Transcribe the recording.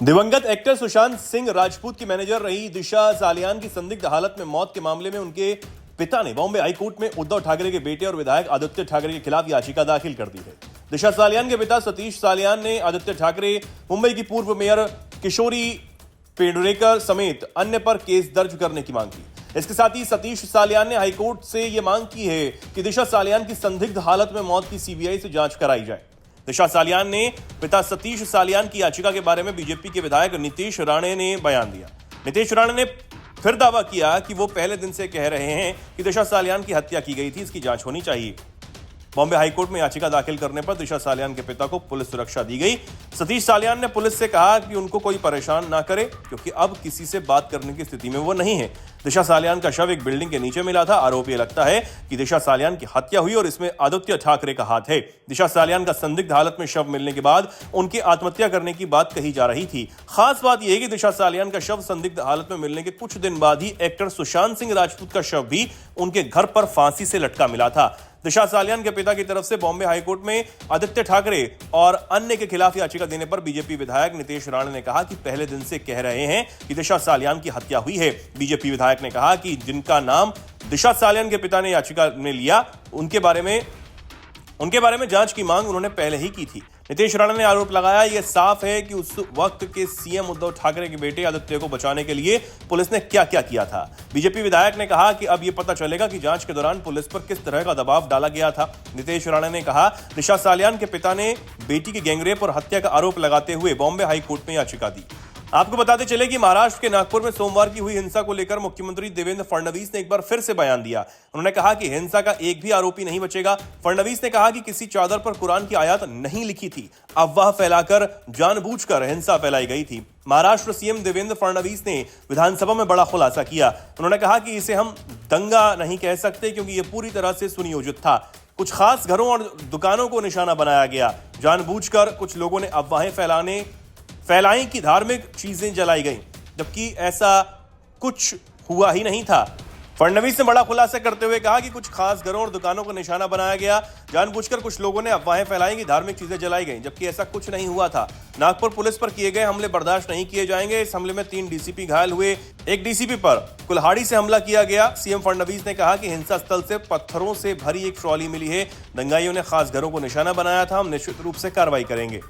दिवंगत एक्टर सुशांत सिंह राजपूत की मैनेजर रही दिशा सालियान की संदिग्ध हालत में मौत के मामले में उनके पिता ने बॉम्बे हाईकोर्ट में उद्धव ठाकरे के बेटे और विधायक आदित्य ठाकरे के खिलाफ याचिका दाखिल कर दी है। दिशा सालियान के पिता सतीश सालियान ने आदित्य ठाकरे, मुंबई की पूर्व मेयर किशोरी पेडनेकर समेत अन्य पर केस दर्ज करने की मांग की। इसके साथ ही सतीश सालियान ने हाईकोर्ट से यह मांग की है कि दिशा सालियान की संदिग्ध हालत में मौत की सीबीआई से जांच कराई जाए। दिशा सालियान ने पिता सतीश सालियान की याचिका के बारे में बीजेपी के विधायक नीतीश राणे ने बयान दिया। नीतीश राणे ने फिर दावा किया कि वो पहले दिन से कह रहे हैं कि दिशा सालियान की हत्या की गई थी, इसकी जांच होनी चाहिए। बॉम्बे हाईकोर्ट में याचिका दाखिल करने पर दिशा सालियान के पिता को पुलिस सुरक्षा दी गई। सतीश सालियान ने पुलिस से कहा कि उनको कोई परेशान ना करे क्योंकि अब किसी से बात करने की स्थिति में वो नहीं है। दिशा सालियान का शव एक बिल्डिंग के नीचे मिला था। आरोप यह लगता है कि दिशा सालियान की हत्या हुई और इसमें आदित्य ठाकरे का हाथ है। दिशा सालियान का संदिग्ध हालत में शव मिलने के बाद उनकी आत्महत्या करने की बात कही जा रही थी। खास बात यह है कि दिशा सालियान का शव संदिग्ध हालत में मिलने के कुछ दिन बाद ही एक्टर सुशांत सिंह राजपूत का शव भी उनके घर पर फांसी से लटका मिला था। दिशा सालियान के पिता की तरफ से बॉम्बे हाईकोर्ट में आदित्य ठाकरे और अन्य के खिलाफ याचिका देने पर बीजेपी विधायक नीतीश राणे ने कहा कि पहले दिन से कह रहे हैं कि दिशा सालियान की हत्या हुई है। बीजेपी विधायक ने कहा कि जिनका नाम दिशा सालियान के पिता ने याचिका में लिया उनके बारे में जांच की मांग उन्होंने पहले ही की थी। नीतीश राणे ने आरोप लगाया, यह साफ है कि उस वक्त के सीएम उद्धव ठाकरे के बेटे आदित्य को बचाने के लिए पुलिस ने क्या क्या किया था। बीजेपी विधायक ने कहा कि अब यह पता चलेगा कि जांच के दौरान पुलिस पर किस तरह का दबाव डाला गया था। नीतीश राणे ने कहा, दिशा सालियान के पिता ने बेटी की गैंगरेप और हत्या का आरोप लगाते हुए बॉम्बे हाईकोर्ट में याचिका दी। आपको बताते चले कि महाराष्ट्र के नागपुर में सोमवार की हुई हिंसा को लेकर मुख्यमंत्री देवेंद्र फडणवीस ने एक बार फिर से बयान दिया। उन्होंने कहा कि हिंसा का एक भी आरोपी नहीं बचेगा। फडणवीस ने कहा कि किसी चादर पर कुरान की आयत नहीं लिखी थी, अफवाह फैलाकर जानबूझकर हिंसा फैलाई गई थी। महाराष्ट्र सीएम देवेंद्र फडणवीस ने विधानसभा में बड़ा खुलासा किया। उन्होंने कहा कि इसे हम दंगा नहीं कह सकते क्योंकि यह पूरी तरह से सुनियोजित था। कुछ खास घरों और दुकानों को निशाना बनाया गया। जानबूझकर कुछ लोगों ने अफवाहें फैलाई की धार्मिक चीजें जलाई गईं, जबकि ऐसा कुछ हुआ ही नहीं था। फडणवीस ने बड़ा खुलासा करते हुए कहा कि कुछ खास घरों और दुकानों को निशाना बनाया गया, जानबूझकर कुछ लोगों ने अफवाहें फैलाई कि धार्मिक चीजें जलाई गईं, जबकि ऐसा कुछ नहीं हुआ था। नागपुर पुलिस पर किए गए हमले बर्दाश्त नहीं किए जाएंगे। इस हमले में 3 डीसीपी घायल हुए। एक डीसीपी पर कुल्हाड़ी से हमला किया गया। सीएम फडणवीस ने कहा कि हिंसा स्थल से पत्थरों से भरी एक ट्रॉली मिली है। दंगाइयों ने खास घरों को निशाना बनाया था। हम निश्चित रूप से कार्रवाई करेंगे।